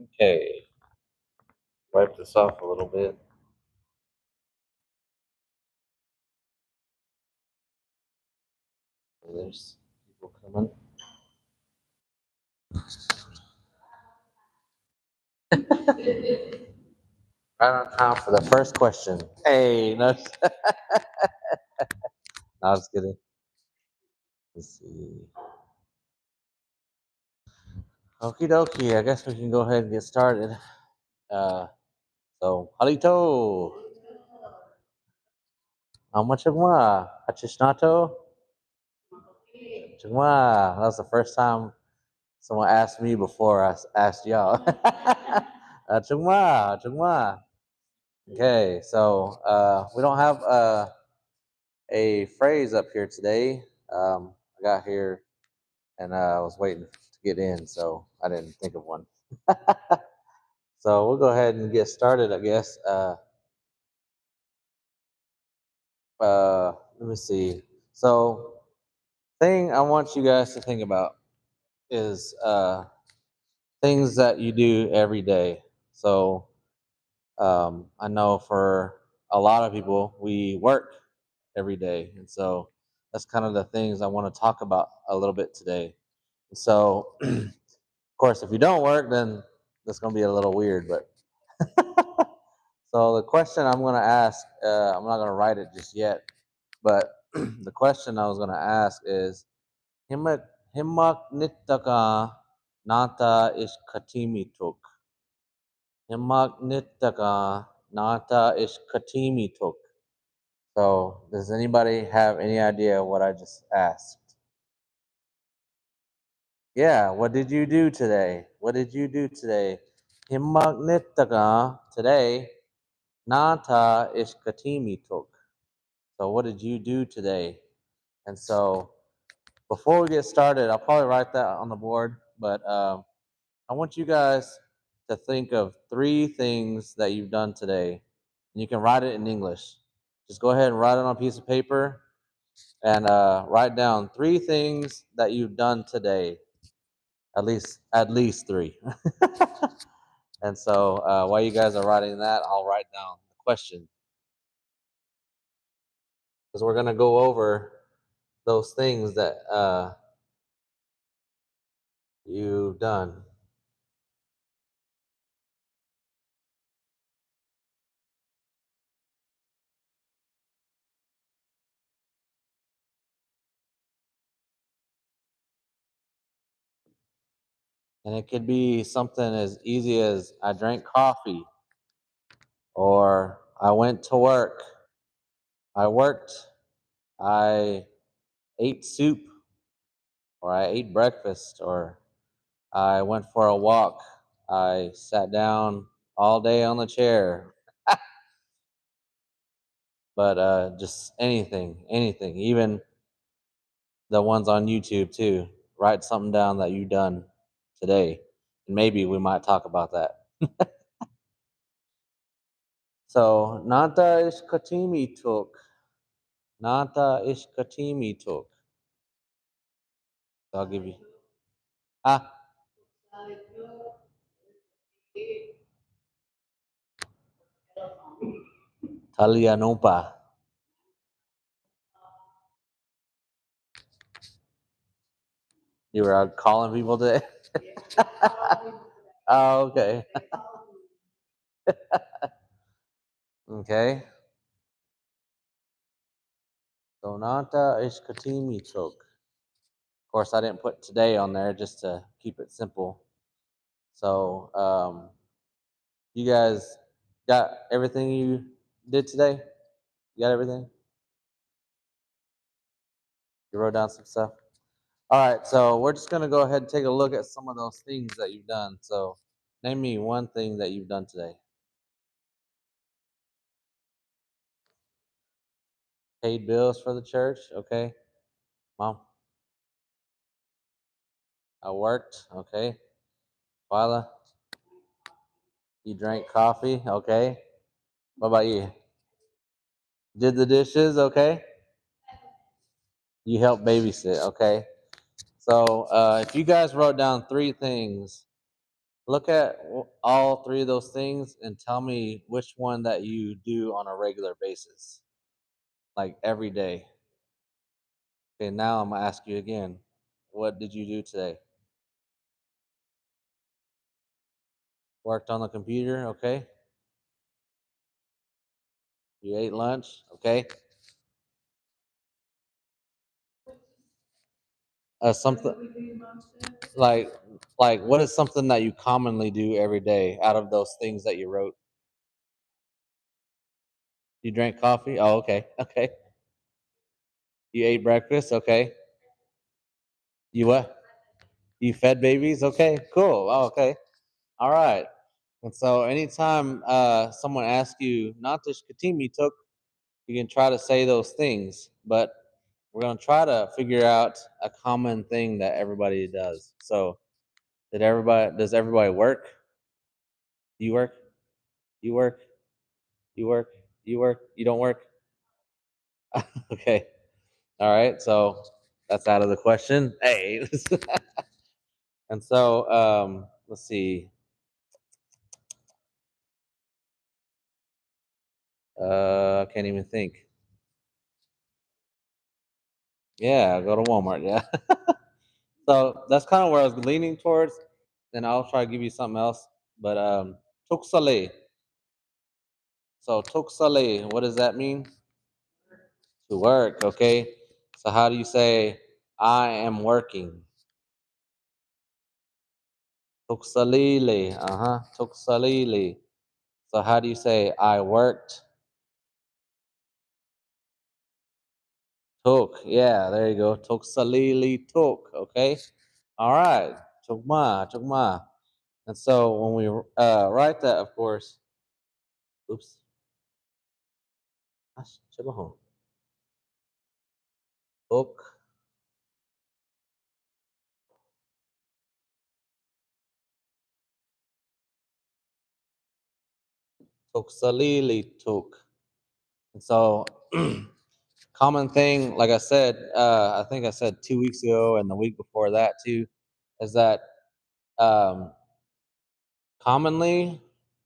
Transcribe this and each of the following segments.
Okay, wipe this off a little bit. There's people coming. Right on time for the first question. Hey, no, no, I was kidding. Let's see. Okie dokie, I guess we can go ahead and get started. Uh, halito. How much of ma? Hachishnato? Chugma. That was the first time someone asked me before I asked y'all. Chugma, chugma. Okay, so we don't have a phrase up here today. I got here and I was waiting to get in, so I didn't think of one. So we'll go ahead and get started, I guess. Let me see. So, thing I want you guys to think about is things that you do every day. So, I know for a lot of people, we work every day, and so that's kind of the things I want to talk about a little bit today. So, of course, if you don't work, then that's going to be a little weird. But so the question I'm going to ask, I'm not going to write it just yet, but the question I was going to ask is, Himak himak nittaka nata ish katimi tuk. Himak nittaka nata ish katimi tuk. So, does anybody have any idea what I just asked? Yeah, what did you do today? What did you do today? Himagnitaka today. Nata ishkatimi tok. So what did you do today? And so before we get started, I'll probably write that on the board, but I want you guys to think of 3 things that you've done today. And you can write it in English. Just go ahead and write it on a piece of paper and write down 3 things that you've done today. At least 3. And so while you guys are writing that, I'll write down the question because we're gonna go over those things that you've done. And it could be something as easy as I drank coffee, or I went to work, I worked, I ate soup, or I ate breakfast, or I went for a walk, I sat down all day on the chair. But just anything, even the ones on YouTube too. Write something down that you've done today, and maybe we might talk about that. So Nanta Ishkatimi took. Nanta Ishkatimi took. So I'll give you. Ah, Talianopa. You were out calling people today? Oh, okay. Okay. So Nanta Ishkatimi took. Of course, I didn't put today on there just to keep it simple. So, you guys got everything you did today? You got everything? You wrote down some stuff? All right, so we're just going to go ahead and take a look at some of those things that you've done. So, name me one thing that you've done today. Paid bills for the church? Okay. Mom? I worked? Okay. Twyla? You drank coffee? Okay. What about you? Did the dishes? Okay. You helped babysit? Okay. So, if you guys wrote down 3 things, Look at all three of those things and tell me which one that you do on a regular basis, like every day. Okay, now I'm gonna ask you again. What did you do today? Worked on the computer, okay? You ate lunch, okay? Something like what is something that you commonly do every day out of those things that you wrote? You drank coffee? Oh, okay. Okay. You ate breakfast? Okay. You what? You fed babies? Okay. Cool. Oh, okay. All right. And so anytime someone asks you not to shkatimi took, you can try to say those things, but we're gonna try to figure out a common thing that everybody does. So does everybody work? You work? You work? You work? You work? You don't work? Okay. All right. So that's out of the question. Hey. And so let's see. I can't even think. Yeah, go to Walmart. Yeah. So that's kind of where I was leaning towards. Then I'll try to give you something else. But tuksale. So tuksale, what does that mean? To work. Okay. So how do you say I am working? Tuksalili. Uh-huh. Tuksalili. So how do you say I worked? Tuk. Yeah, there you go. Tuksalili tuk. Okay. All right. Chukma. Chukma. And so when we write that, of course, oops. Shibahon. Tuk. Tuksalili tuk. And so common thing, like I said, I think I said 2 weeks ago and the week before that too, is that um, commonly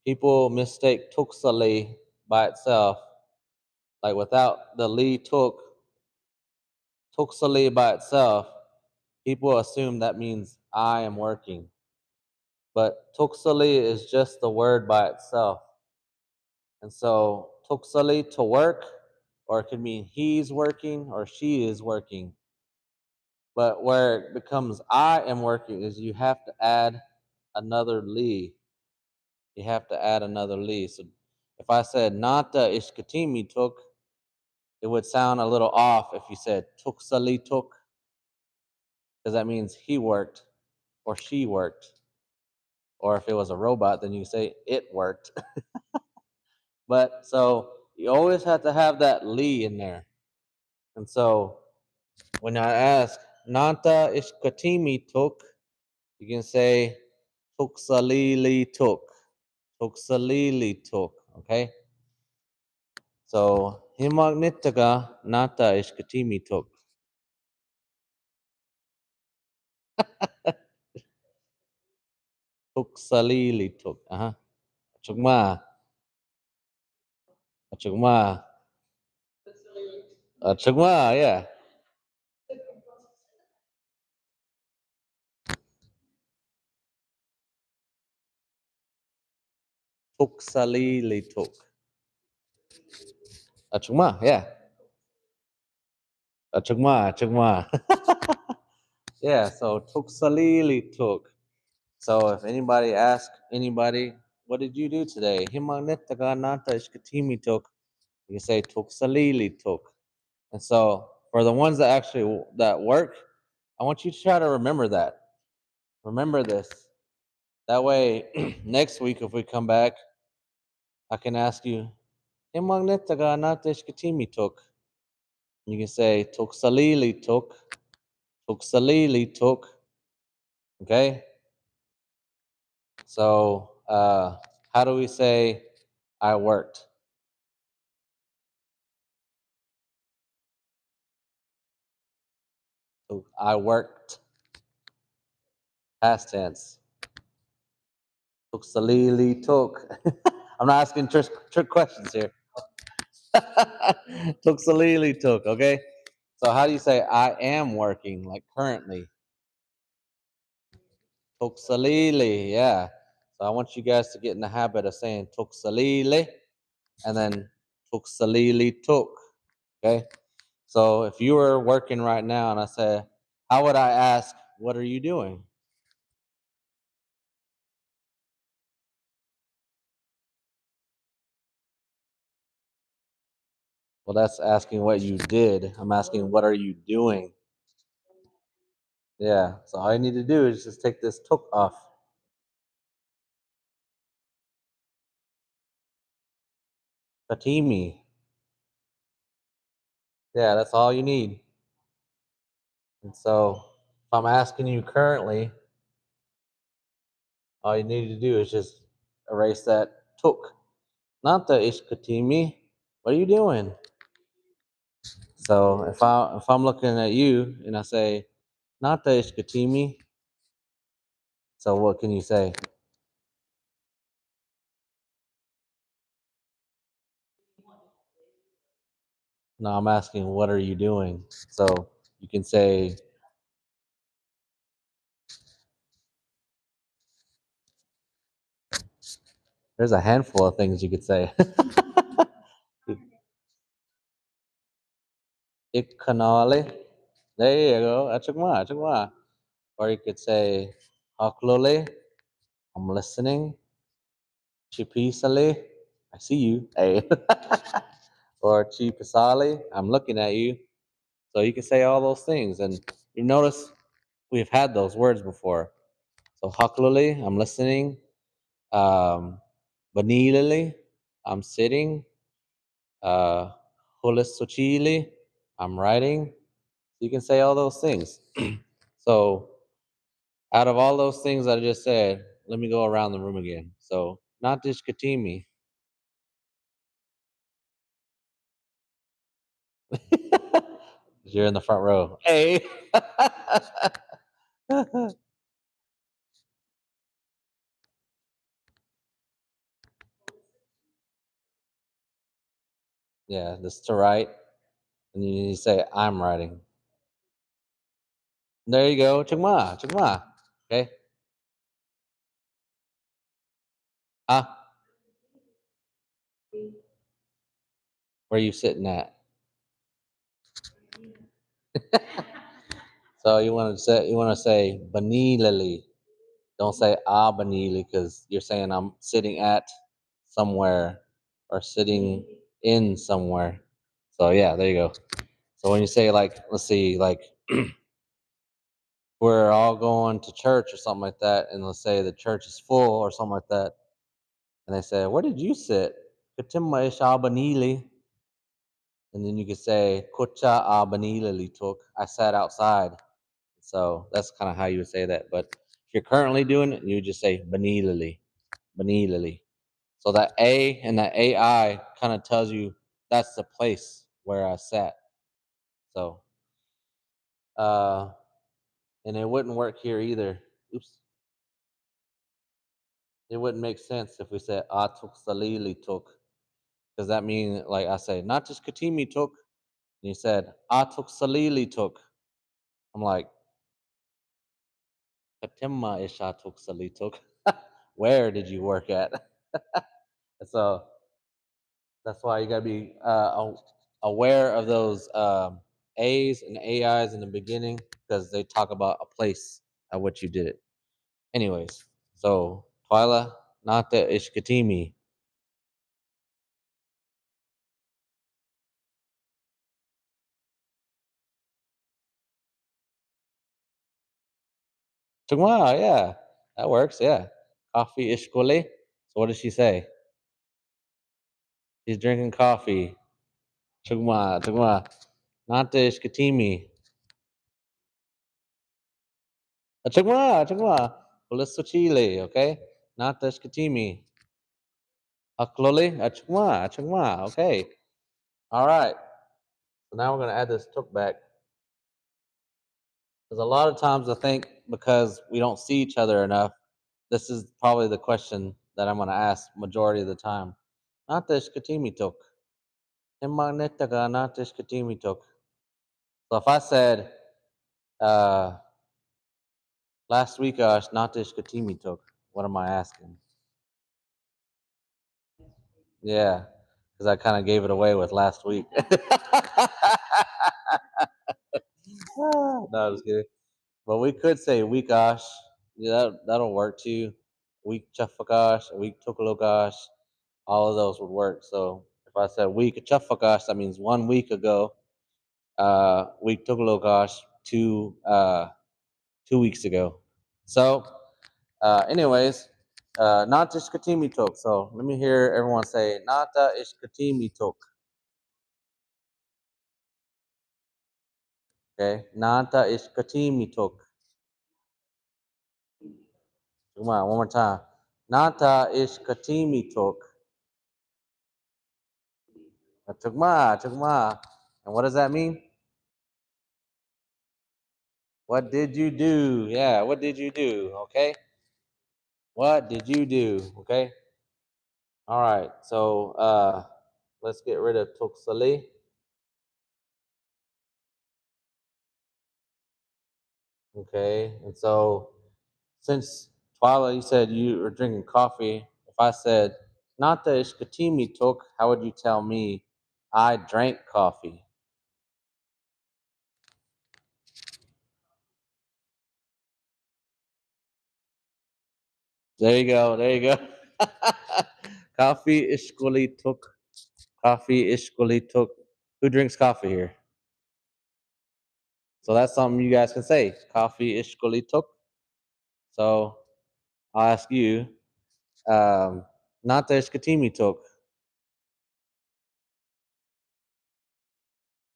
people mistake tuksali by itself, like without the li tuksali by itself, people assume that means I am working. But tuksali is just the word by itself. And so tuksali to work, or it could mean he's working or she is working. But where it becomes I am working is you have to add another li. You have to add another li. So if I said nata ishkatimi took, it would sound a little off if you said tuksali took, because that means he worked or she worked. Or if it was a robot, then you say it worked. But so you always have to have that li in there. And so when I ask nata ishkatimi took, you can say tuksalili took. Tuksalili took. Okay? So himagnitaga nata ishkatimi took. Tuksalili took. Uh-huh. Chugma. Chugma. Chugma, yeah. Tuksalili took. Chugma, yeah. Chugma, chugma. Yeah, so tuksalili took. So if anybody asks anybody, what did you do today? Himagnitaga nata ishkatimi took. You can say tuksalili took. And so for the ones that actually that work, I want you to try to remember that. Remember this. That way, next week if we come back, I can ask you, "Himagnitaga natishkatimi took." You can say tuksalili took, tuksalili took. Okay. So how do we say I worked? So I worked, past tense. Tuk salili tuk. I'm not asking trick questions here. Tuk salili tuk, okay? So how do you say I am working, like currently? Tuk salili, yeah. So I want you guys to get in the habit of saying tuk salili and then tuk salili tuk, okay? So if you were working right now and I said, how would I ask, what are you doing? Well, that's asking what you did. I'm asking, what are you doing? Yeah. So all you need to do is just take this tuk off. Fatimi. Yeah, that's all you need. And so if I'm asking you currently, all you need to do is just erase that tuk. Not the ishkatimi. What are you doing? So if I'm looking at you and I say, not the ishkatimi, so what can you say? No, I'm asking, what are you doing? So you can say, there's a handful of things you could say. Ikhna. There you go. Achukma, achukma. Or you could say, haklole. I'm listening. Chipisale. I see you. Hey. Or chipisale. I'm looking at you. So you can say all those things. And you notice we've had those words before. So haklole, I'm listening. Banilele, I'm sitting. Uh, Hulisochili, I'm writing. You can say all those things. So out of all those things I just said, let me go around the room again. So not just Katimi. You're in the front row. Hey. Yeah, this to write. And you say, I'm writing. There you go. Chugma, chugma. Okay. Ah, where are you sitting at? So you want to say Bani Lily. Don't say Abanili because you're saying I'm sitting at somewhere or sitting in somewhere. So yeah, there you go. So when you say like, let's see, like we're all going to church or something like that, and let's say the church is full or something like that, and they say, "Where did you sit?" Katimma ish Abanili, and then you could say Kucha Abanili took. I sat outside. So that's kind of how you would say that. But if you're currently doing it, you would just say Banilili. Banilili. So that A and that AI kind of tells you that's the place where I sat. So, uh, and it wouldn't work here either. Oops. It wouldn't make sense if we said Atuk Salili took, because that means, like I say, not just Katimi took. And you said Atuk Salili took. I'm like, Katimma Ishatuk Sali took. Where did you work at? So that's why you got to be aware of those A's and AI's in the beginning because they talk about a place at which you did it. Anyways, so Twyla, Nata Ishkatimi. Chugma, yeah, that works. Yeah. Coffee Ishkole. So what does she say? She's drinking coffee. Chugma, Chugma. Nata Ishkatimi. Chugma, Chugma. Pulisso Chile, okay? Nata Ishkatimi. Aklole, Chugma, Chugma, okay. All right. So now we're going to add this took back. Because a lot of times I think because we don't see each other enough, This is probably the question that I'm going to ask majority of the time. Natish katimi tok. Himagnetaga natish katimi tok. So if I said uh, last week natish katimi tok, what am I asking? Yeah, because I kind of gave it away with last week. No, I was kidding. But we could say weekash. Yeah, that'll work too. Week chafakash, week tukalokash. All of those would work. So if I said week chafakash, that means 1 week ago. Week tukalokash, 2 weeks ago. So, anyways, nata ishkatimi tok. So let me hear everyone say nata ishkatimi tok. Okay, nata ishkatimi tok. Come on, one more time. Nata ishkatimi tok. Tugma, tugma. And what does that mean? What did you do? Yeah, what did you do? Okay. What did you do? Okay. All right. So let's get rid of tuksali. Okay. And so since Twyla, you said you were drinking coffee, if I said Nata ishkatimi tok, how would you tell me I drank coffee? There you go. There you go. Coffee ishkuli tok. Coffee ishkuli tok. Who drinks coffee here? So that's something you guys can say. Coffee ishkuli tok. So I'll ask you, Nata ishkatimi tok.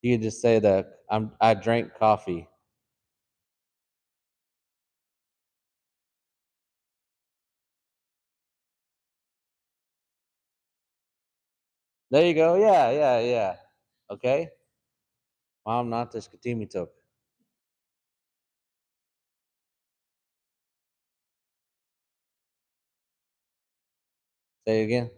You can just say that I drank coffee. There you go. Yeah, yeah, yeah. Okay. Mom Nata ishkatimi tok. Say it again.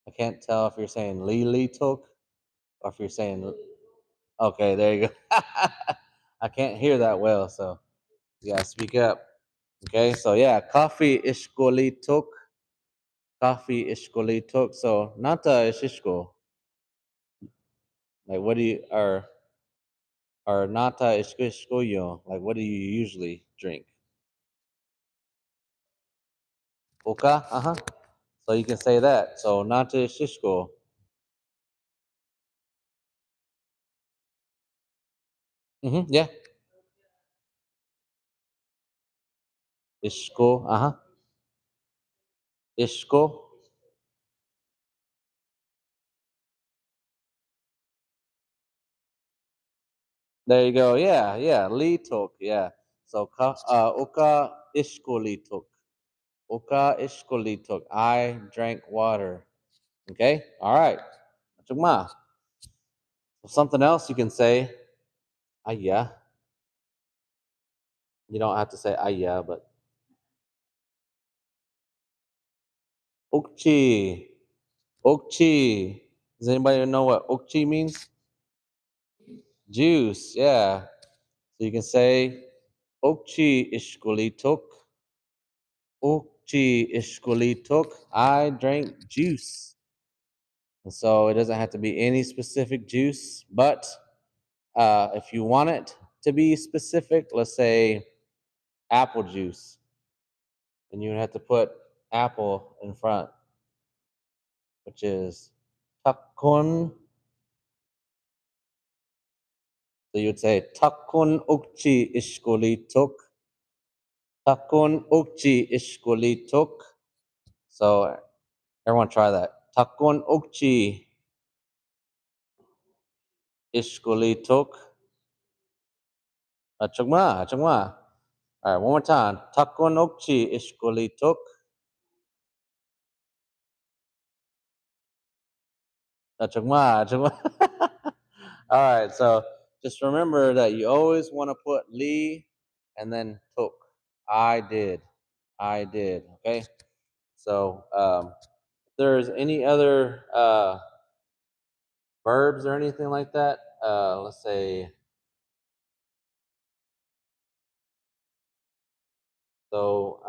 I can't tell if you're saying Lili tok or if you're saying okay, there you go. I can't hear that well, so you gotta speak up. Okay, so yeah, coffee ishkoli tok. Coffee ishkoli tok. So nata ishishko. Like what do you or nata ishkoyo? Like what do you usually drink? Oka? Uh-huh. So you can say that. So nata ishishko. Mm-hmm. Yeah. Ishko. Uh-huh. Ishko. There you go. Yeah, yeah. Li tok. Yeah. So oka ishkoli tok. Oka ishkoli tok. I drank water. Okay. All right. Chugma. Something else you can say. Aya. You don't have to say aya, but okchi. Okchi. Does anybody know what okchi means? Juice. Yeah. So you can say okchi ishkoli tok. Okchi ishkoli tok. I drank juice. And so it doesn't have to be any specific juice, but if you want it to be specific, let's say apple juice, then you would have to put apple in front, which is takun. So you'd say takun ukchi ishkoli tok. Takun ukchi ishkoli tok. So everyone try that. Takun ukchi ishkoli tok. Chungma, chungma. All right, one more time. Takun ukchi ishkoli tok. Chungma, chungma. All right, so just remember that you always want to put li and then took. I did. I did. Okay. So if there's any other verbs or anything like that, let's say, so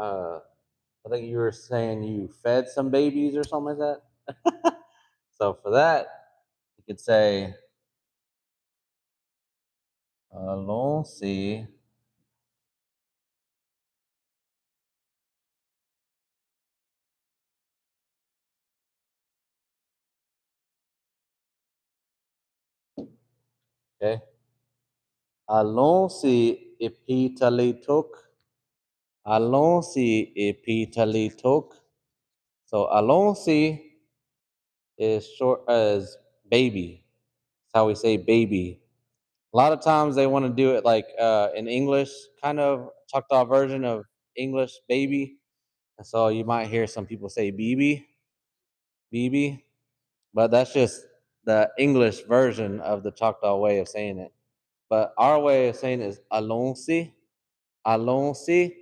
I think you were saying you fed some babies or something like that. So for that, you could say, allons-y. Okay. Allons-y epitalitok. Allons-y epitalitok. So allons-y is short as baby. That's how we say baby. A lot of times they want to do it like in English, kind of Choctaw version of English baby. And so you might hear some people say BB, BB, but that's just the English version of the Choctaw way of saying it. But our way of saying it is alonsi, alonsi.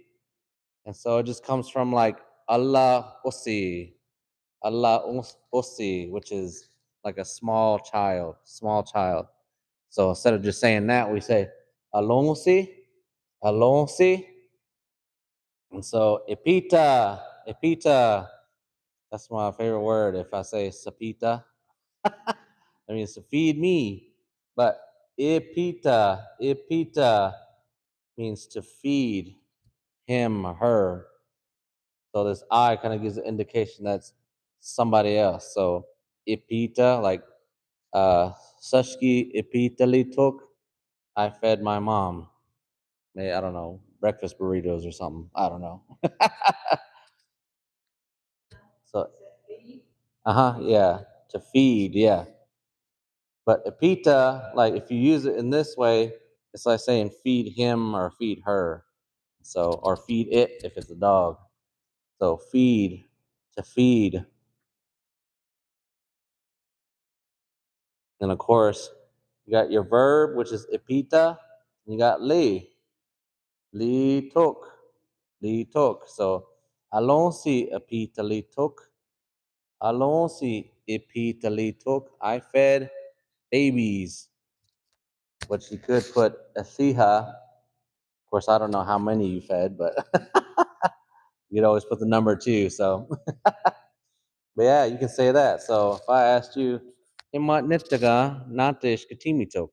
And so it just comes from like Allah Osi, Allah Osi, which is like a small child, small child. So instead of just saying that, we say alonsi, alonsi. And so epita, epita, that's my favorite word. If I say sapita, that means to feed me. But epita, epita means to feed him, her. So this I kind of gives an indication that's somebody else. So ipita, like Sushki ipitali took, I fed my mom. Maybe, I don't know, breakfast burritos or something. I don't know. So, yeah, to feed, yeah. But ipita, like if you use it in this way, it's like saying feed him or feed her. So, or feed it if it's a dog. So feed, to feed. And of course, you got your verb, which is ipita. And you got li, li took, li took. So alonsi ipita li took, alonsi ipita li took. I fed babies, which you could put asiha. Of course, I don't know how many you fed, but you'd always put the number two. So, but yeah, you can say that. So if I asked you, imat nitaga natish katimitok.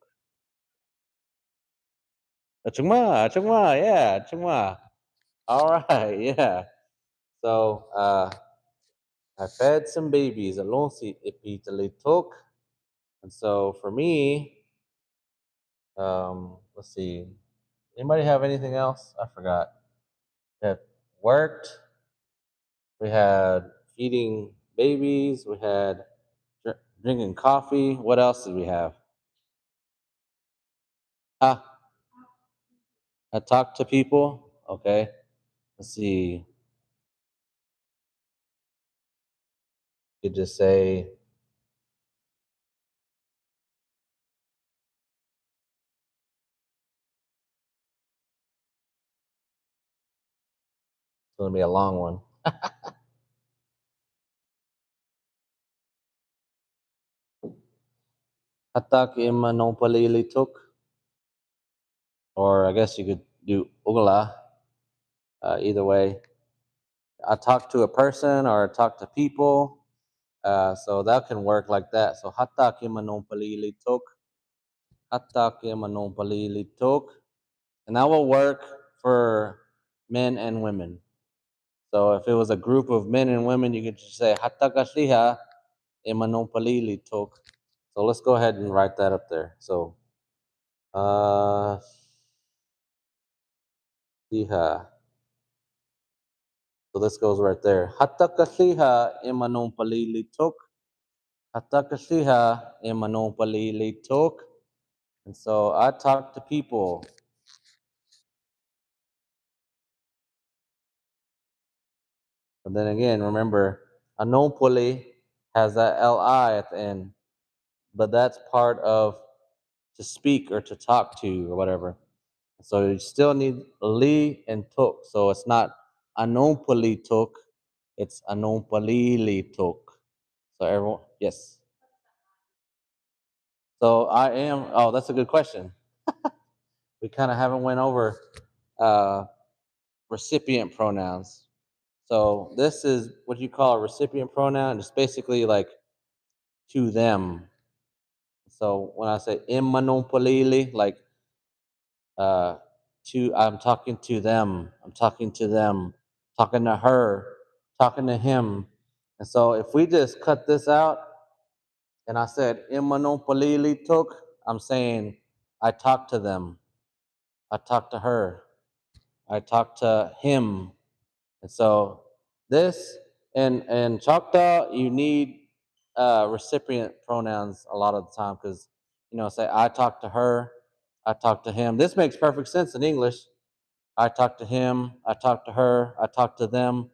Chungma, chungma, yeah, chungma. All right, yeah. So I fed some babies. Alonsi ipitali took. And so for me, let's see. Anybody have anything else? I forgot. We had worked. We had feeding babies. We had drinking coffee. What else did we have? Ah, I talked to people. Okay. Let's see. You could just say, it's going to be a long one. Hatak ima no palili took. Or I guess you could do ugla. Either way, I talk to a person or talk to people. So that can work like that. So hatta ke manong palilitok, hatta ke manong palilitok, and that will work for men and women. So if it was a group of men and women, you could just say hatta kasliha e manong palilitok. So let's go ahead and write that up there. So liha. So this goes right there. Hatta kasliha e manong palilitok. Hatta kasliha e manong palilitok. And so I talk to people. But then again, remember, Anopoli has that li at the end, but that's part of to speak or to talk to or whatever. So you still need li and tuk. So it's not anompali tuk, it's anompalili tuk. So everyone, yes. So I am. Oh, that's a good question. We kind of haven't went over uh, recipient pronouns. So this is what you call a recipient pronoun. It's basically like to them. So when I say immanopalili, like uh, I'm talking to them. I'm talking to them. Talking to her. Talking to him. And so if we just cut this out, and I said immanopalili took, I'm saying I talked to them. I talked to her. I talked to him. And so this in Choctaw, you need recipient pronouns a lot of the time because say I talked to her, I talked to him. This makes perfect sense in English. I talked to him, I talked to her, I talked to them.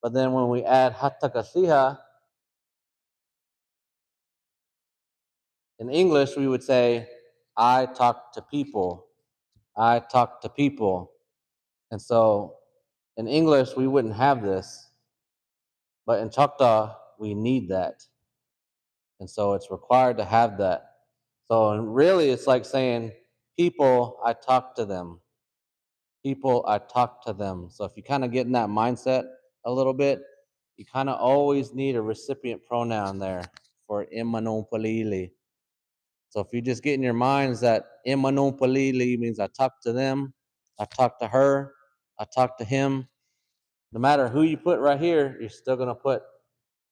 But then when we add hatakasiha in English, we would say I talk to people. I talk to people. And so in English, we wouldn't have this. But in Choctaw, we need that. And so it's required to have that. So and really, it's like saying, people, I talk to them. People, I talk to them. So if you kind of get in that mindset a little bit, you kind of always need a recipient pronoun there for imanopalili. So if you just get in your minds that imanopalili means I talk to them, I talk to her, I talk to him, no matter who you put right here, you're still going to put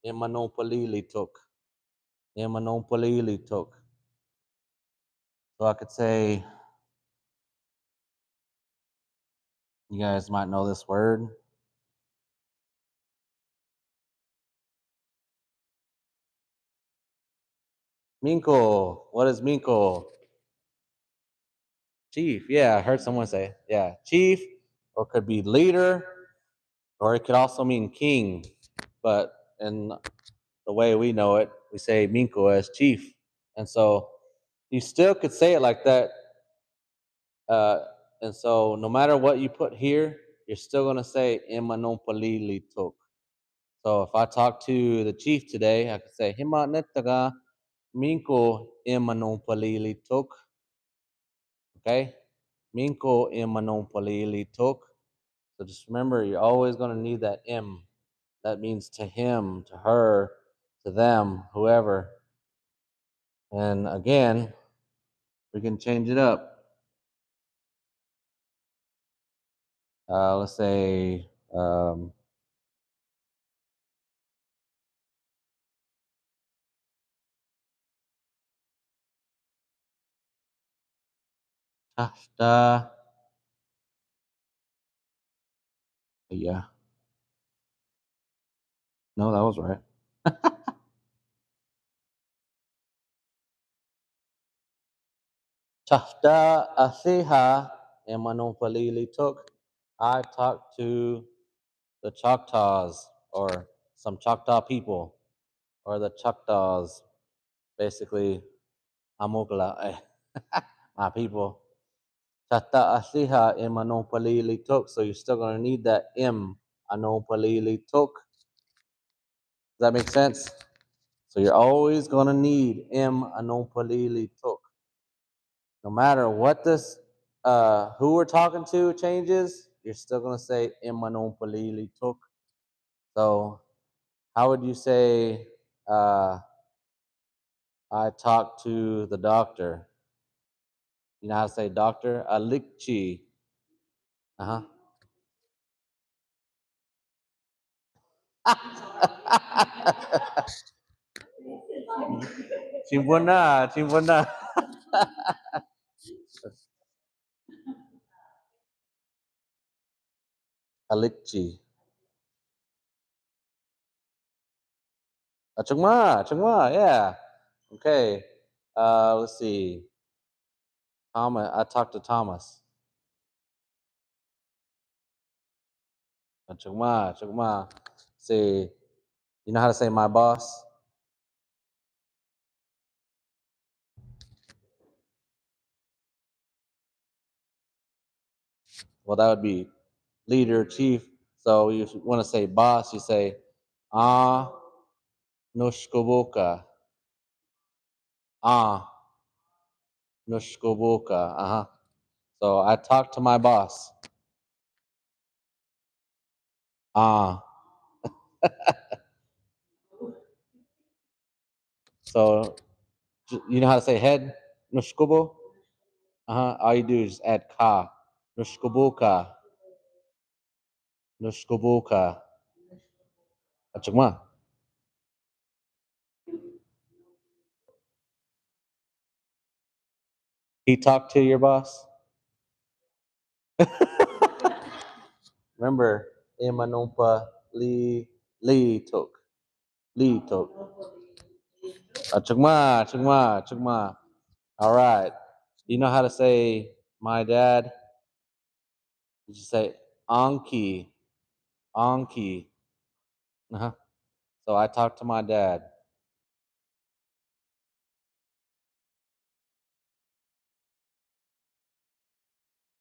imanopalili took. Imanopalili took. So I could say, you guys might know this word. Minko. What is Minko? Chief. Yeah, I heard someone say, yeah, chief, or it could be leader, or it could also mean king. But in the way we know it, we say Minko as chief. And so you still could say it like that. Uh, and so no matter what you put here, you're still going to say Imanopalili tok. So if I talk to the chief today, I could say Hima netaga minko Imanopalili tok. Okay? Minko Imanopalili tok. So just remember, you're always going to need that M. That means to him, to her, to them, whoever. And again, we can change it up. Let's say, Tafta. Yeah. No, that was right. Tafta Asiha Emanopalili took. I talked to the Choctaws or some Choctaw people or the Choctaws, basically Amogla, my people. Tata Asiha Emanopalili took. So you're still going to need that M Anopalili took. Does that make sense? So you're always going to need M Anopalili took. No matter what this who we're talking to changes, you're still gonna say Imanopalili took. So how would you say I talked to the doctor? You know how to say doctor? Alikchi. Uh-huh. Chimbona, chimbona. Alikchi. Chungma, chungma, yeah. Okay. Let's see. Thomas, I talked to Thomas. Chungma, chungma. See, you know how to say my boss? Well, that would be leader, chief. So you want to say boss, you say ah nushkoboka. Ah nushkoboka. Uh-huh. So I talked to my boss. Ah. So you know how to say head? Nushkobo? Uh-huh. All you do is add ka. Nushkoboka. Nushkoboka. Achukma. He talked to your boss? Remember, Imanumpa Lee took. Lee took. Achukma, achukma, achukma. All right. You know how to say my dad? You say Anki. Anki. Uh-huh. So I talked to my dad.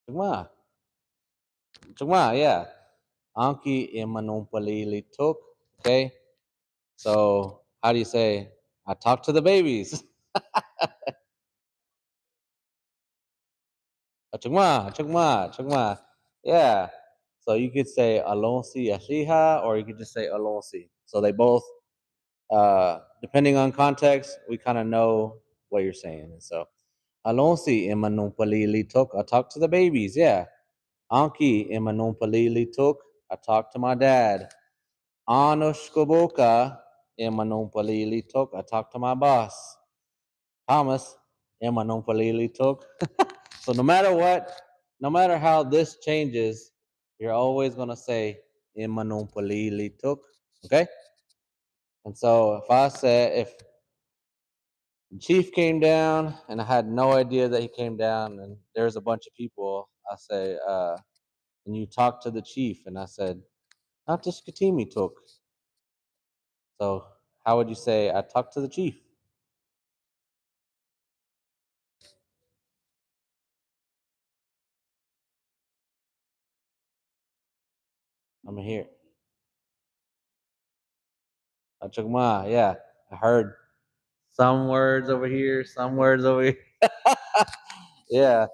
Chugma. Chugma, yeah. Anki imanumpalili took. Okay. So how do you say I talked to the babies? Chugma, chugma, chugma. Yeah. So you could say alonsi ashiha, or you could just say alonsi. So they both depending on context, we kind of know what you're saying. And so alonsi imanumpalili took. I talked to the babies, yeah. Anki imanumpalili took. I talked to my dad. Anushkaboka imanumpalili took. I talked to my boss. Thomas imanumpalili took. So no matter what, no matter how this changes, you're always gonna say imanumpalili took. Okay? And so if the chief came down and I had no idea that he came down and there's a bunch of people, I say, and you talk to the chief, and I said, not to Skatimi took. So how would you say I talked to the chief? I'm here. Achugma, yeah. I heard some words over here, some words over here. Yeah.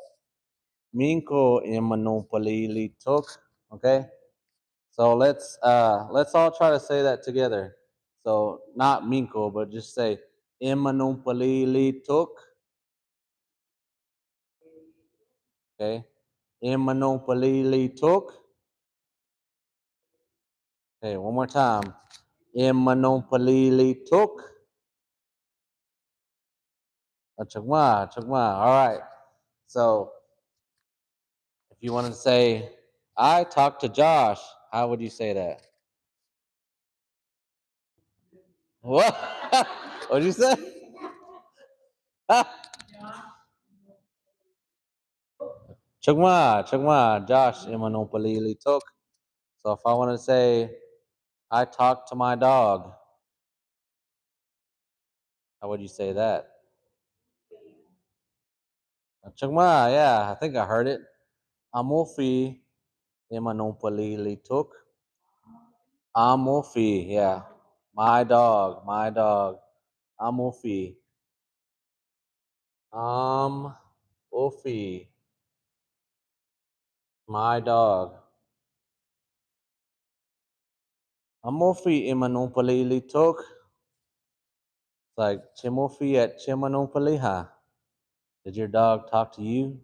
Minko imanopalili took. Okay. So let's all try to say that together. So not Minko, but just say imanopalili took. Okay. Imanopalili took. Okay, one more time. Imanopalili took. Achugma, achugma. All right. So if you want to say, I talked to Josh, how would you say that? What? What'd you say? Chugma, chugma, Josh, imanopalili took. So if I want to say, I talked to my dog, how would you say that? Chugma, yeah, I think I heard it. Amofi, imanopalili took. Amofi, yeah. My dog, my dog. Amofi. Ofi, my dog. Amofi imanopalili took. It's like Chimofi at Chimanopaliha. Did your dog talk to you?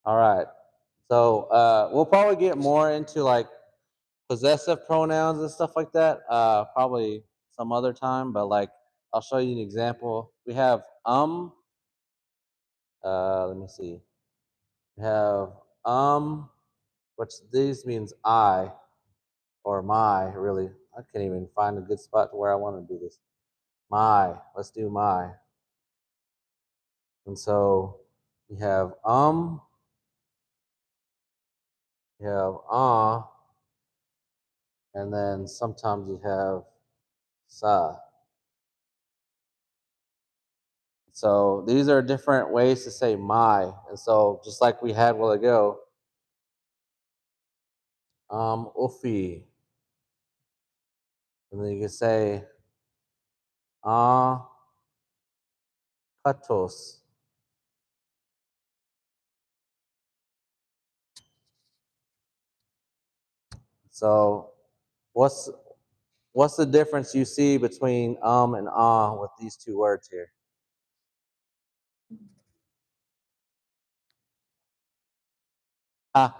All right. So we'll probably get more into like possessive pronouns and stuff like that. Probably some other time, but like I'll show you an example. We have let me see. We have which these means I or my, really. I can't even find a good spot to where I want to do this. My, let's do my. And so you have you have and then sometimes you have sa. So these are different ways to say my. And so just like we had a while ago, ufi. And then you can say katos. So what's what's the difference you see between and with these two words here? Ah,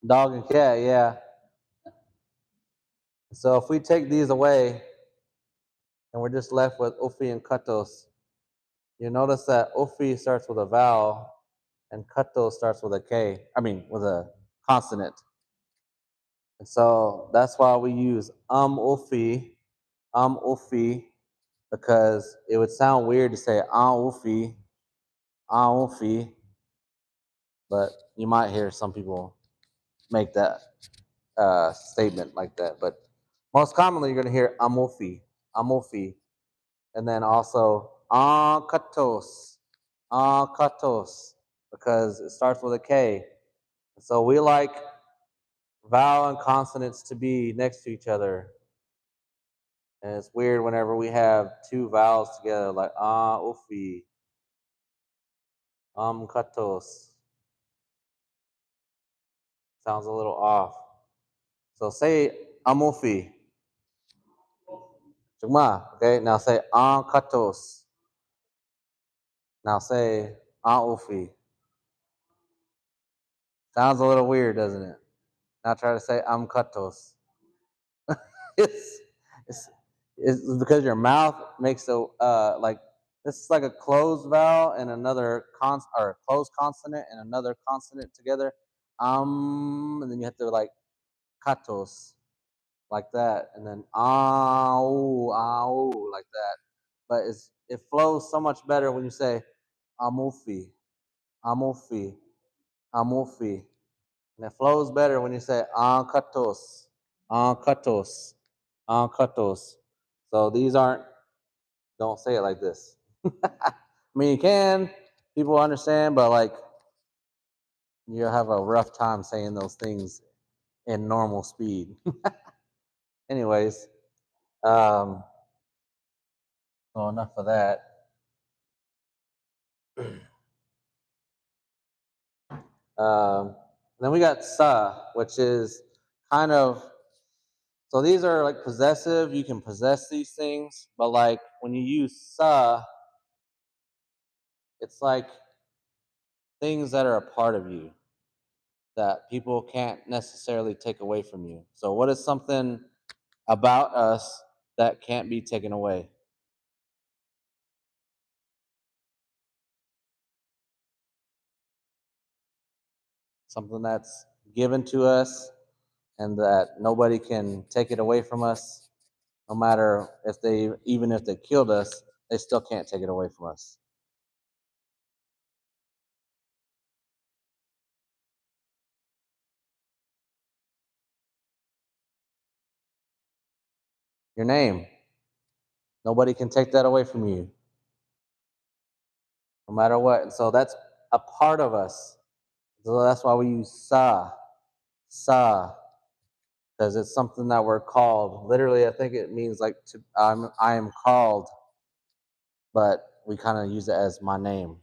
dog and cat, yeah. So if we take these away and we're just left with ufi and katos, you notice that ufi starts with a vowel and katos starts with a K. I mean with a consonant. And so that's why we use ufi, because it would sound weird to say ufi, but you might hear some people make that statement like that. But most commonly, you're going to hear amofi, and then also katos, because it starts with a K. So we like vowel and consonants to be next to each other. And it's weird whenever we have two vowels together, like ufi, katos. Sounds a little off. So say amufi. Okay, now say katos. Now say ufi. Sounds a little weird, doesn't it? Now try to say katos. it's, it's it's because your mouth makes a like this is like a closed vowel and another or closed consonant and another consonant together. And then you have to like katos like that, and then like that. But it flows so much better when you say amufi, amufi, amufi, and it flows better when you say katos, katos, katos. So these aren't. Don't say it like this. I mean, you can. People understand, but like you'll have a rough time saying those things in normal speed. Anyways, um, so enough of that. Then we got sa, which is kind of so these are like possessive. You can possess these things, but like when you use sa, it's like things that are a part of you that people can't necessarily take away from you. So, what is something about us that can't be taken away? Something that's given to us and that nobody can take it away from us, no matter if they, even if they killed us, they still can't take it away from us. Your name, nobody can take that away from you, no matter what. And so that's a part of us. So that's why we use sa, because it's something that we're called. Literally, I think it means like to I am called, but we kind of use it as my name.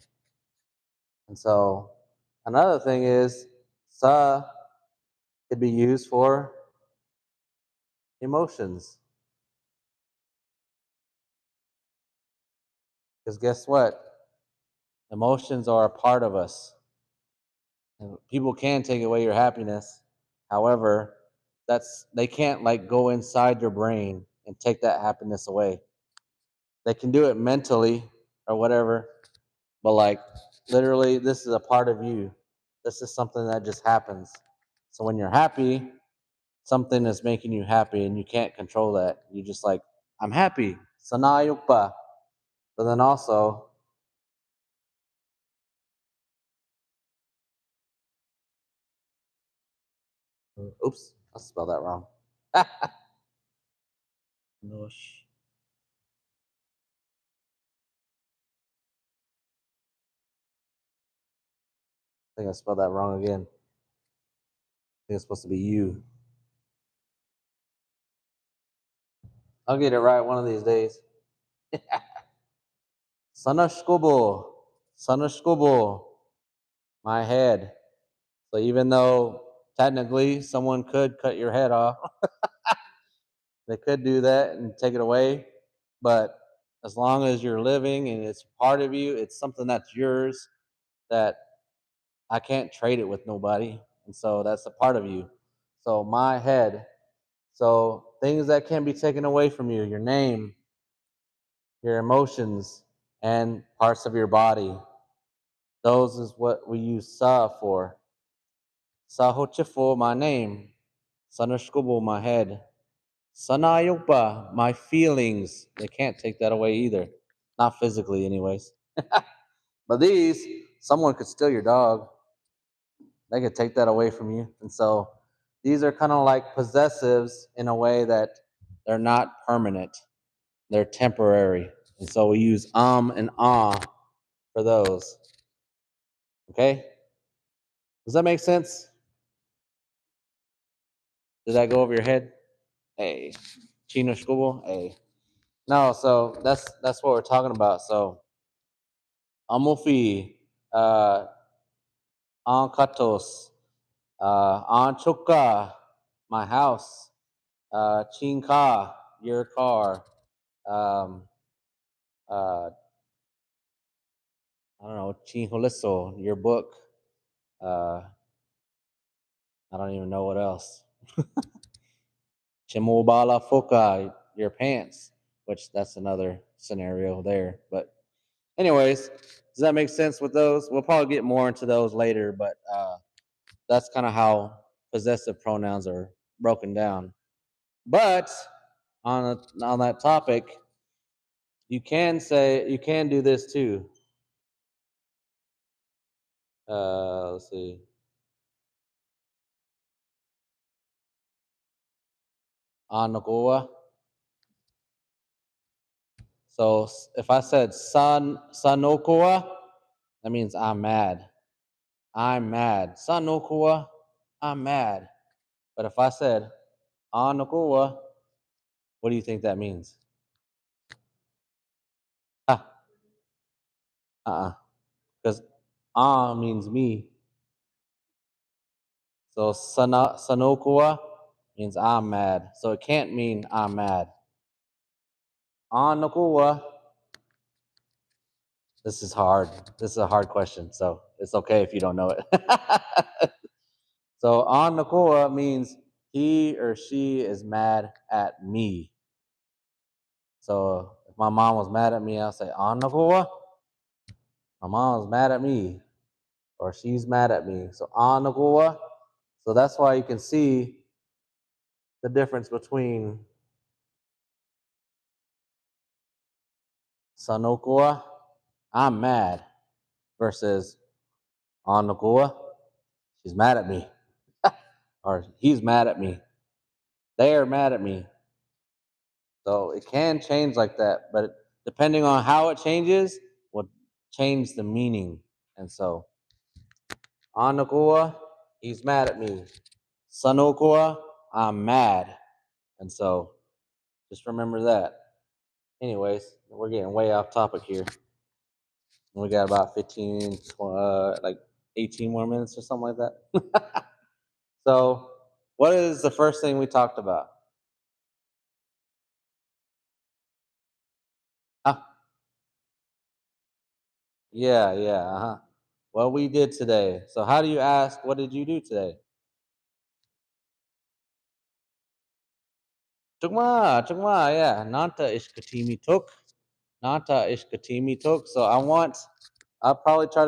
And so another thing is sa could be used for emotions. Because guess what? Emotions are a part of us. And people can take away your happiness. However, they can't like go inside your brain and take that happiness away. They can do it mentally or whatever, but like literally this is a part of you. This is something that just happens. So when you're happy, something is making you happy and you can't control that. You just like, I'm happy. Sanayukpa. But then also, oops, I spelled that wrong. Nosh. I think I spelled that wrong again. I think it's supposed to be you. I'll get it right one of these days. Sanashkubo. Sanashkubo. My head. So even though technically someone could cut your head off, they could do that and take it away. But as long as you're living and it's part of you, it's something that's yours that I can't trade it with nobody. And so that's a part of you. So my head. So things that can be taken away from you, your name, your emotions, and parts of your body. Those is what we use sa for. Sa hochifo, my name. Sanashkubo, my head. Sanayopa, my feelings. They can't take that away either. Not physically, anyways. But these, someone could steal your dog. They could take that away from you. And so these are kind of like possessives in a way that they're not permanent. They're temporary. And so we use and ah for those. Okay? Does that make sense? Did that go over your head? Hey. Chino Scubo? Hey. No, so that's what we're talking about. So Amufi, An Katos, An Chukka, my house, Chinka, your car, um, I don't know, Chinholiso, your book. Uh, I don't even know what else. Chimobala Foka, your pants, which that's another scenario there. But anyways, does that make sense with those? We'll probably get more into those later, but that's kind of how possessive pronouns are broken down. But on that topic, you can do this too. Let's see. Anagoa. So if I said sanokoa, that means I'm mad. I'm mad. Sanokoa, I'm mad. But if I said anakoa, what do you think that means? Ah, because means me. So sanokoa means I'm mad. So it can't mean I'm mad. Anakoa. This is hard. This is a hard question, so it's okay if you don't know it. So on Nakoa means he or she is mad at me. So if my mom was mad at me, I'll say on Nakoa. My mom was mad at me, or she's mad at me. So on Nakoa. So that's why you can see the difference between Sanokoa, I'm mad, versus on Nakoa, she's mad at me, or he's mad at me. They are mad at me. So it can change like that, but depending on how it changes, will change the meaning. And so, Anakua, he's mad at me. Sanokua, I'm mad. And so, just remember that. Anyways, we're getting way off topic here. We got about 15, like 18 more minutes or something like that. So, what is the first thing we talked about? Huh? Yeah, yeah. Uh-huh. What we did today. So, how do you ask, what did you do today? Chukma, yeah. Nanta ishkatimi tok. Nanta ishkatimi tok. So I'll try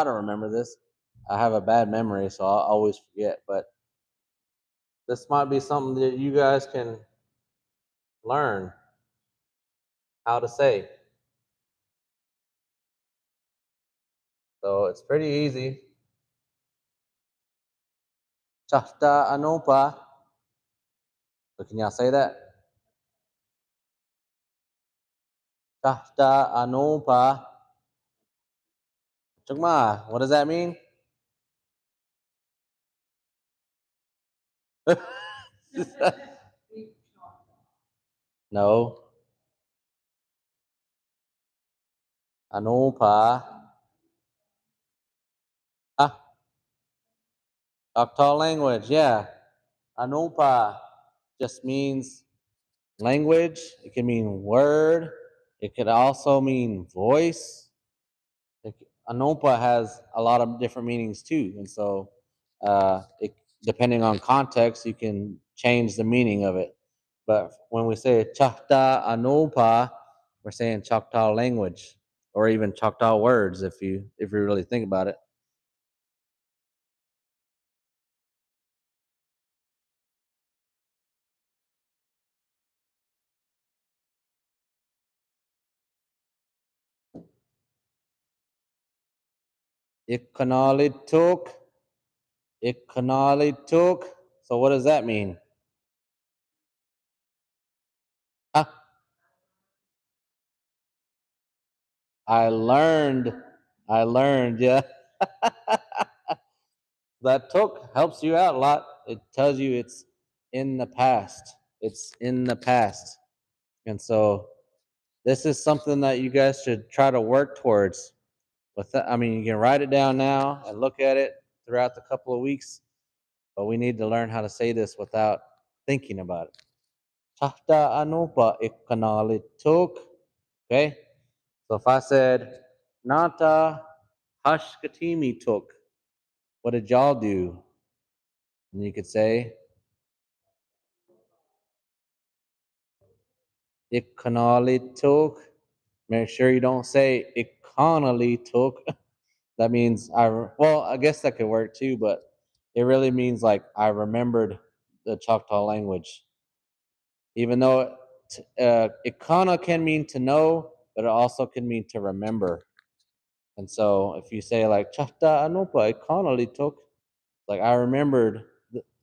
to remember this. I have a bad memory, so I'll always forget. But this might be something that you guys can learn how to say. So it's pretty easy. Chafta anopa. So can y'all say that? Chafta anopa. Chukma, what does that mean? No. Anupa. Ah, Choctaw language. Yeah. Anupa just means language. It can mean word. It could also mean voice. Anupa has a lot of different meanings too, and so depending on context, you can change the meaning of it. But when we say Chakta Anupa, we're saying Choctaw language or even Choctaw words if you really think about it. Ikkanalituk, ikkanalituk. So what does that mean? Ah, I learned. I learned. Yeah. That took helps you out a lot. It tells you it's in the past. It's in the past. And so this is something that you guys should try to work towards. With that, I mean, you can write it down now and look at it throughout the couple of weeks, but we need to learn how to say this without thinking about it. Tahta anupa ikkanali tuk. Okay? So if I said Nata hashkatimi tuk, what did y'all do? And you could say Economically took. Make sure you don't say economically took. That means well, I guess that could work too, but it really means like I remembered the Choctaw language. Even though ikana can mean to know, but it also can mean to remember. And so if you say like Choctaw anupa economically took, like I remembered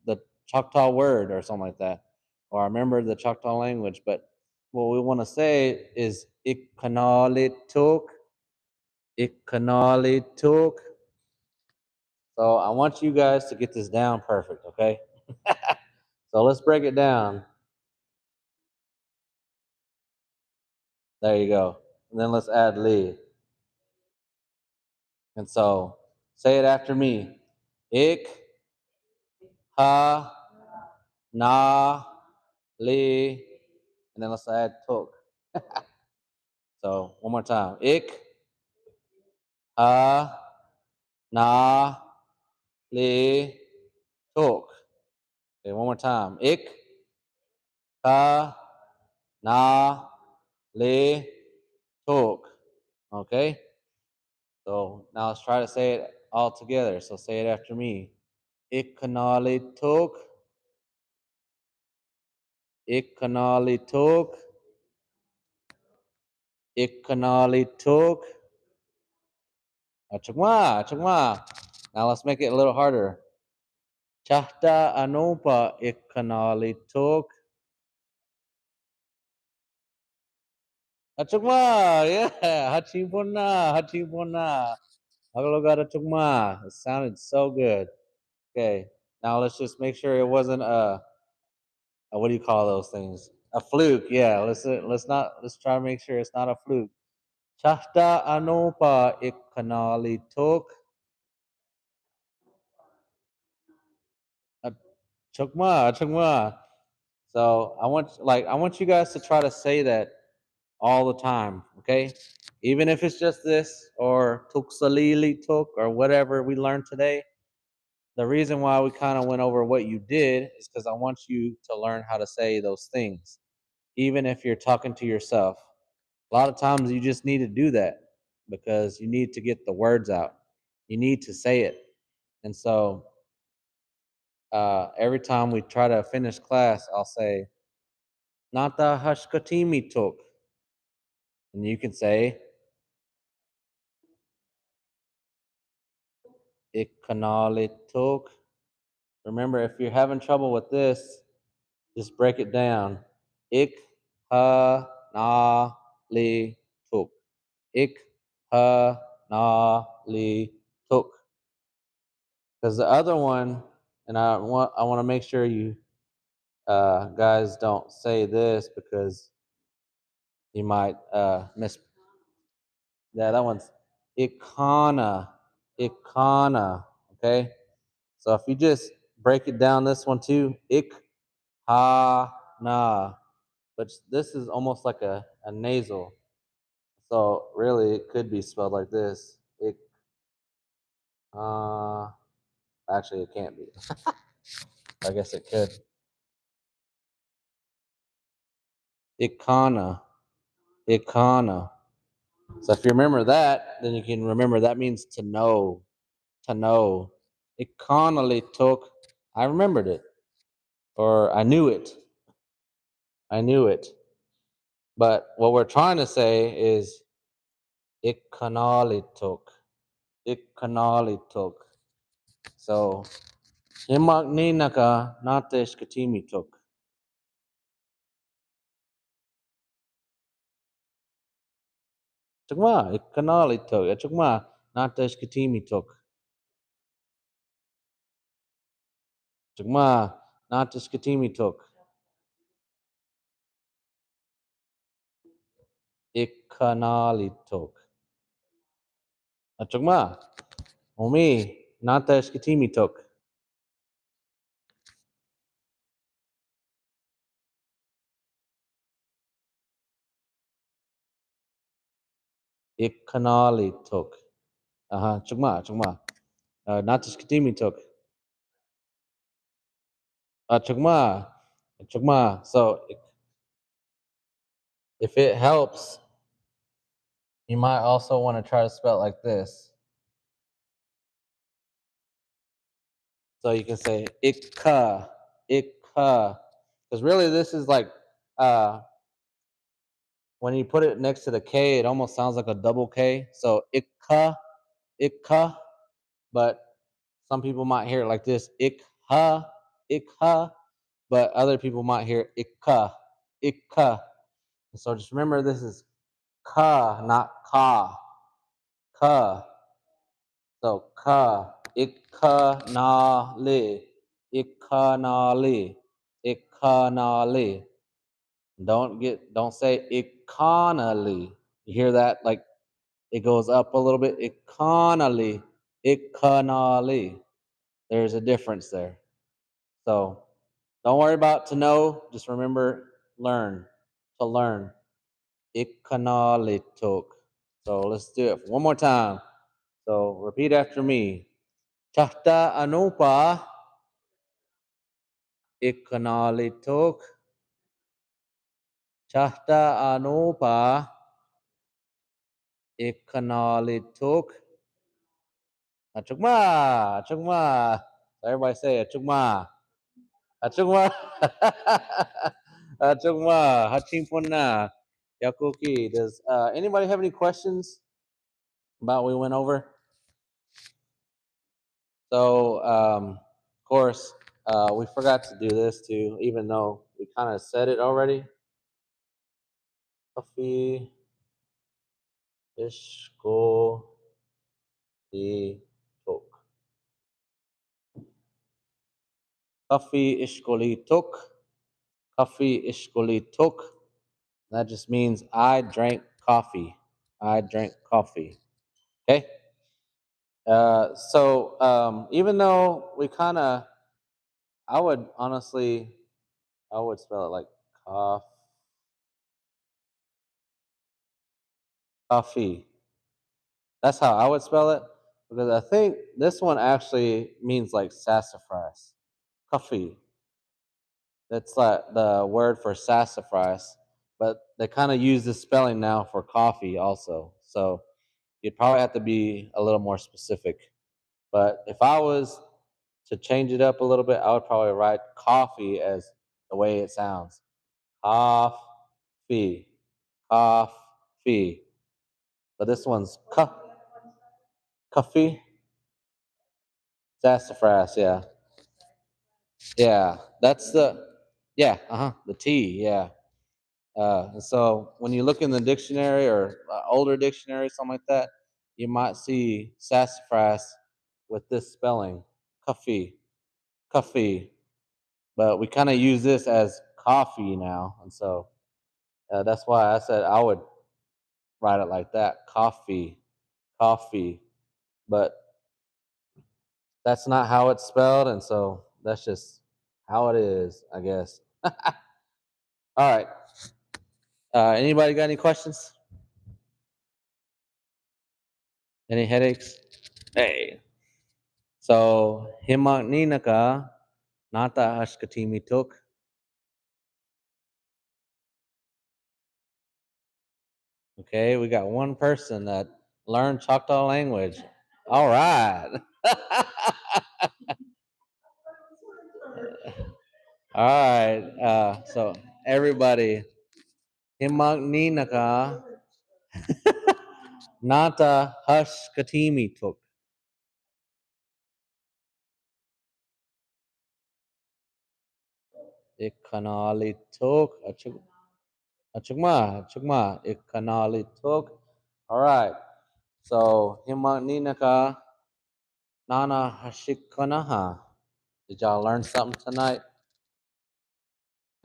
the Choctaw word or something like that, or I remembered the Choctaw language. But what we want to say is ikkanalituk, ikkanalituk. So I want you guys to get this down perfect, okay? So let's break it down. There you go. And then let's add li. And so say it after me. Ik, ha, na, li, and then let's add tuk. So one more time. Ik, ha, na, li, tuk. Okay, one more time. Ik, ha, na, li, tuk. Okay? So now let's try to say it all together. So say it after me. Ik kanali tuk. Ik kanali tuk. Ik kanali tuk. Achugma, achugma. Now let's make it a little harder. Chahta anupa ik kanali tuk. Achugma, yeah. Hachibuna, hachibuna. Agalogada chugma. It sounded so good. Okay. Now let's just make sure it wasn't a what do you call those things? A fluke. Yeah. Let's try to make sure it's not a fluke. Chahta anupa ik kanali tuk. Chukma, chukma. So I want you guys to try to say that all the time, okay? Even if it's just this or tuksalili tuk or whatever we learned today. The reason why we kind of went over what you did is because I want you to learn how to say those things, even if you're talking to yourself. A lot of times you just need to do that because you need to get the words out. You need to say it. And so every time we try to finish class, I'll say, Nata hashkatimi tuk. And you can say, Ikkanali tuk. Remember, if you're having trouble with this, just break it down. Ik ha na li tuk. Ik ha na li tuk. Because the other one And I want to make sure you guys don't say this because you might miss. Yeah, that one's ikana, ikana. Okay, so if you just break it down, this one too, ik ha na, but this is almost like a nasal. So really, it could be spelled like this. Ik, actually, it can't be. I guess it could. Ikana, ikana. So if you remember that, then you can remember that means to know, to know. Ikonally took. I remembered it, or I knew it. I knew it. But what we're trying to say is ikonali took. Ikonali took. So himagni naka natesh katimi took. Chukma ikonali took. Chukma natesh katimi took. Chukma natesh katimi took. Ikonali took. Chukma. Umi natesh katimi took. Ikonali took. Chukma, chukma. Natesh katimi took. Chukma. Chukma. So if it helps, you might also want to try to spell it like this. So you can say ikka, ikka. Because really this is like uh when you put it next to the K, it almost sounds like a double K. So ikka, ikka. But some people might hear it like this, ikha, ikha. But other people might hear ikka, ikka. So just remember this is ka, not ka. Ka. So ka, ikkanali, ikkanali, ikkanali. Don't say ikkanali. You hear that? Like it goes up a little bit. Ikkanali, ikkanali. There's a difference there. So don't worry about to know. Just remember learn to learn. Ikkanali tok. So let's do it one more time. So repeat after me. Tahta anupa ikanalitok. Tahta anupa ikanalitok. Achugma, achugma. Everybody say achugma. Achugma. Achugma. Hachimpunna. Yakuki. Does anybody have any questions about what we went over? So, of course, we forgot to do this too, even though we kind of said it already. Coffee, ishko, di, tok. Coffee, ishkoli, tok. Coffee, ishkoli, tok. That just means I drank coffee. I drank coffee. Okay. So even though we kind of, I would honestly, I would spell it like coffee. That's how I would spell it because I think this one actually means like sassafras, coffee. That's like the word for sassafras, but they kind of use this spelling now for coffee also. So you'd probably have to be a little more specific. But if I was to change it up a little bit, I would probably write coffee as the way it sounds. Coffee, coffee. But this one's coffee, sassafras. Yeah. Yeah, that's the T, yeah. And so when you look in the dictionary or older dictionary, something like that, you might see sassafras with this spelling, coffee, coffee, but we kind of use this as coffee now, and so that's why I said I would write it like that, coffee, coffee. But that's not how it's spelled, and so that's just how it is, I guess. All right. Anybody got any questions? Any headaches? Hey. So Himakninaka Nata Ashkatimi took. Okay, we got one person that learned Choctaw language. All right. All right. So everybody, Himakninaka Nata Hushkatimi took. Ikanali took. Achugma. Ikanali took. All right. So Himakninaka Nana Hashikanaha. Did y'all learn something tonight?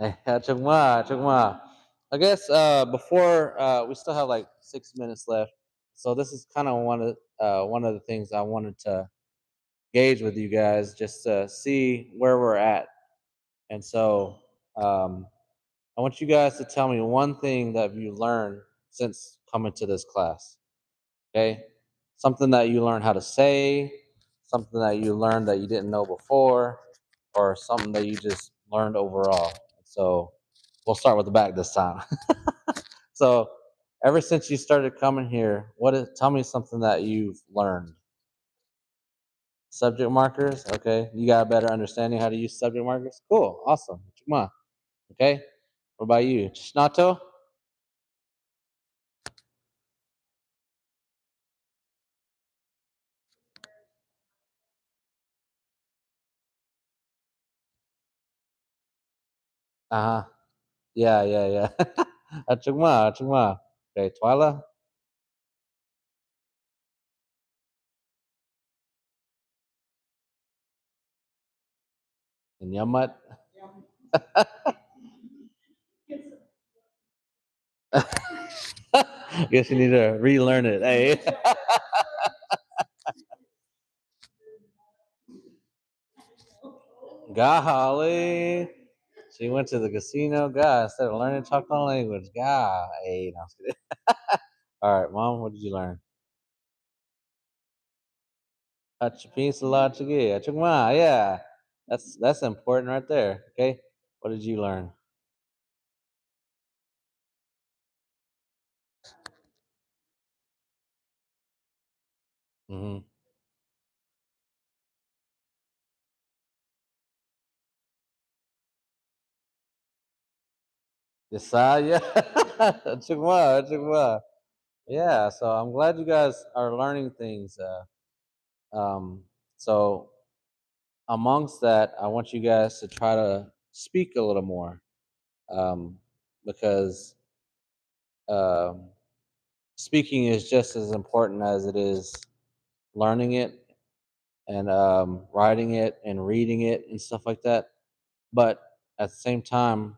Chukma. I guess before we still have like 6 minutes left, so this is kind of one of the things I wanted to gauge with you guys, just to see where we're at. And so I want you guys to tell me one thing that you learned since coming to this class. Okay, something that you learned how to say, something that you learned that you didn't know before, or something that you just learned overall. So we'll start with the back this time. So ever since you started coming here, tell me something that you've learned. Subject markers, okay. You got a better understanding how to use subject markers? Cool, awesome. Come on. Okay. What about you? Shnato? Uh-huh. Yeah. Achugma. Okay, Twyla and Yamat. Guess you need to relearn it. Hey. Golly. She went to the casino. God, instead of learning to talk on language. God. Hey, no, I'm just kidding. All right, Mom, what did you learn? Yeah. That's important right there. Okay. What did you learn? Mm-hmm. Yesaya. Chukma. Yeah. So I'm glad you guys are learning things. So amongst that, I want you guys to try to speak a little more, um, because um, speaking is just as important as it is learning it and writing it and reading it and stuff like that. But at the same time,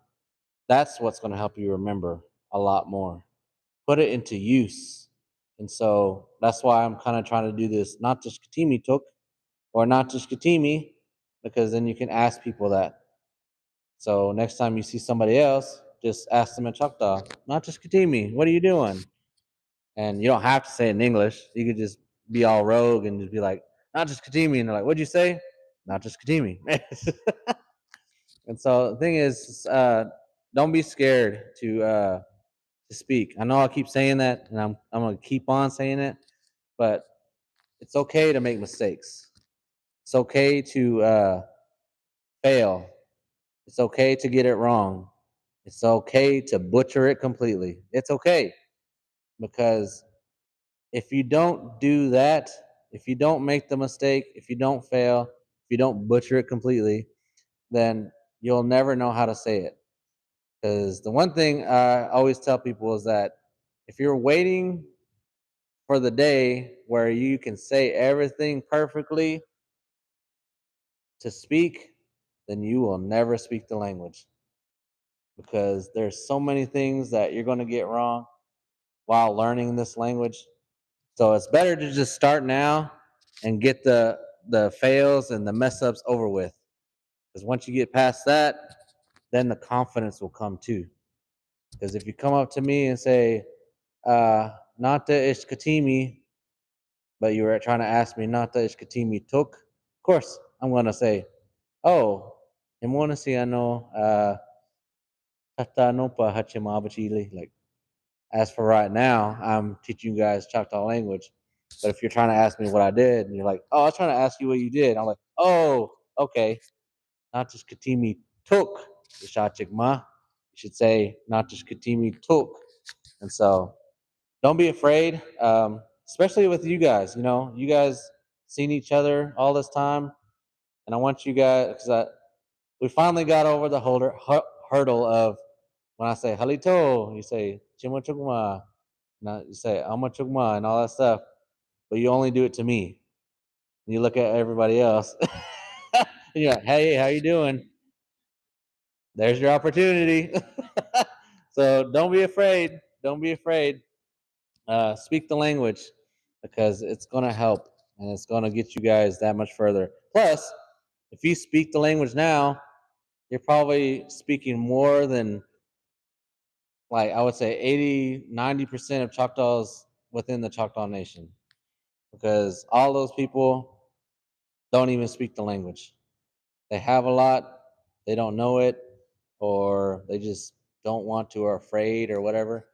that's what's going to help you remember a lot more. Put it into use. And so that's why I'm kind of trying to do this, not just Katimi took or not just Katimi, because then you can ask people that. So next time you see somebody else, just ask them in Choctaw, not just Katimi, what are you doing? And you don't have to say it in English. You could just be all rogue and just be like, not just Katimi. And they're like, what'd you say? Not just Katimi. And so the thing is, don't be scared to speak. I know I keep saying that, and I'm gonna keep on saying it, but it's okay to make mistakes. It's okay to fail. It's okay to get it wrong. It's okay to butcher it completely. It's okay, because if you don't do that, if you don't make the mistake, if you don't fail, if you don't butcher it completely, then you'll never know how to say it. Because the one thing I always tell people is that if you're waiting for the day where you can say everything perfectly to speak, then you will never speak the language, because there's so many things that you're going to get wrong while learning this language. So it's better to just start now and get the fails and the mess ups over with. Because once you get past that, then the confidence will come too. Because if you come up to me and say, Nata ishkatimi, but you were trying to ask me Nata ishkatimi took, of course, I'm going to say, oh, imona si ano, tata nopa hachimabachili. Like, as for right now, I'm teaching you guys Choctaw language. But if you're trying to ask me what I did, and you're like, oh, I was trying to ask you what you did, I'm like, oh, okay. Not just Katimi took the Shachikma. You should say, not just Katimi took. And so don't be afraid, especially with you guys. You know, you guys seen each other all this time. And I want you guys, because we finally got over the hurdle of when I say halito, you say chimachugma, you say amachugma and all that stuff, but you only do it to me. And you look at everybody else, and you're like, hey, how you doing? There's your opportunity. So don't be afraid. Don't be afraid. Speak the language, because it's going to help and it's going to get you guys that much further. Plus, if you speak the language now, you're probably speaking more than, like, I would say 80, 90% of Choctaws within the Choctaw Nation, because all those people don't even speak the language. They have a lot, they don't know it, or they just don't want to or afraid or whatever.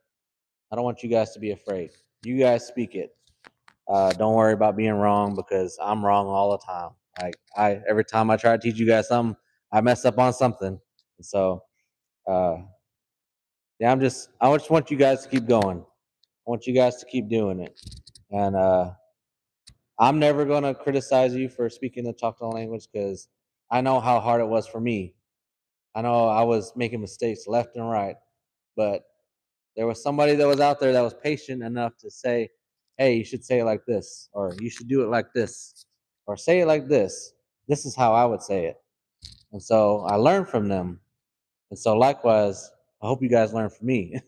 I don't want you guys to be afraid. You guys speak it. Don't worry about being wrong, because I'm wrong all the time. Like, every time I try to teach you guys something, I mess up on something. And so, uh, yeah, I just want you guys to keep going. I want you guys to keep doing it. And I'm never gonna criticize you for speaking the Choctaw language, because I know how hard it was for me. I know I was making mistakes left and right, but there was somebody that was out there that was patient enough to say, hey, you should say it like this, or you should do it like this, or say it like this. This is how I would say it. And so I learned from them. And so likewise, I hope you guys learn from me.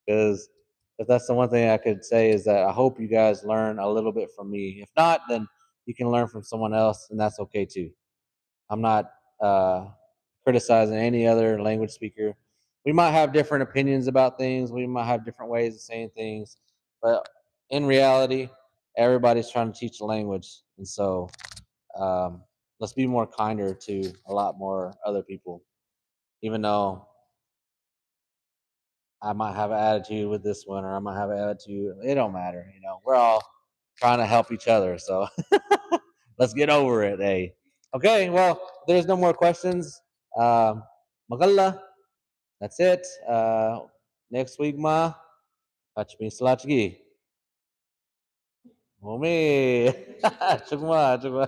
Because if that's the one thing I could say, is that I hope you guys learn a little bit from me. If not, then you can learn from someone else, and that's okay too. I'm not criticizing any other language speaker. We might have different opinions about things. We might have different ways of saying things, but in reality, everybody's trying to teach the language, and so um, let's be more kinder to a lot more other people. Even though I might have an attitude with this one, or I might have an attitude, it don't matter. You know, we're all trying to help each other, so let's get over it. Hey, okay. Well, there's no more questions. Magalla. That's it. Next week, ma. Catch me slachgi. Umi. Chukma, chukma.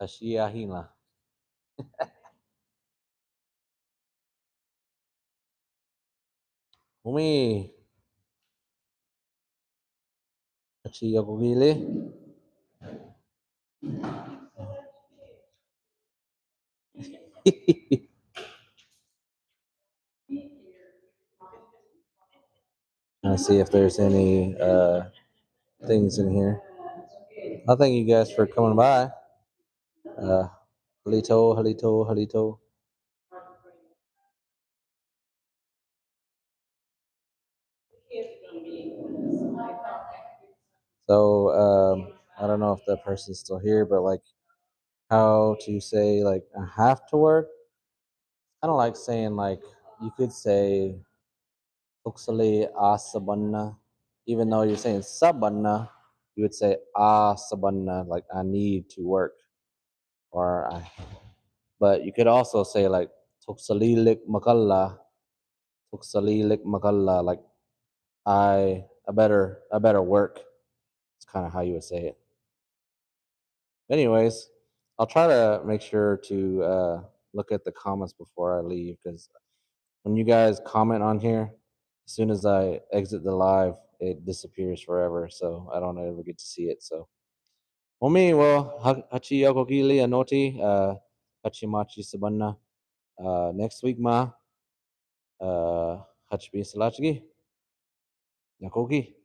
Kashiahina. Umi. Kachiyagugili. Let's see if there's any things in here. I thank you guys for coming by. Halito, halito, halito. So I don't know if that person's still here, but like, how to say like I have to work. I don't like saying, like, you could say tuksali asabanna, even though you're saying sabanna, you would say asabanna, like I need to work, or I. But you could also say like tuksalilik makalla, tuksalilik makalla, like I better work. It's kind of how you would say it. Anyways, I'll try to make sure to look at the comments before I leave, because when you guys comment on here, as soon as I exit the live, it disappears forever. So I don't ever get to see it. So Omi well hachi yokokili anoti hachimachi sabana next week ma hachibi salachigi nakoki.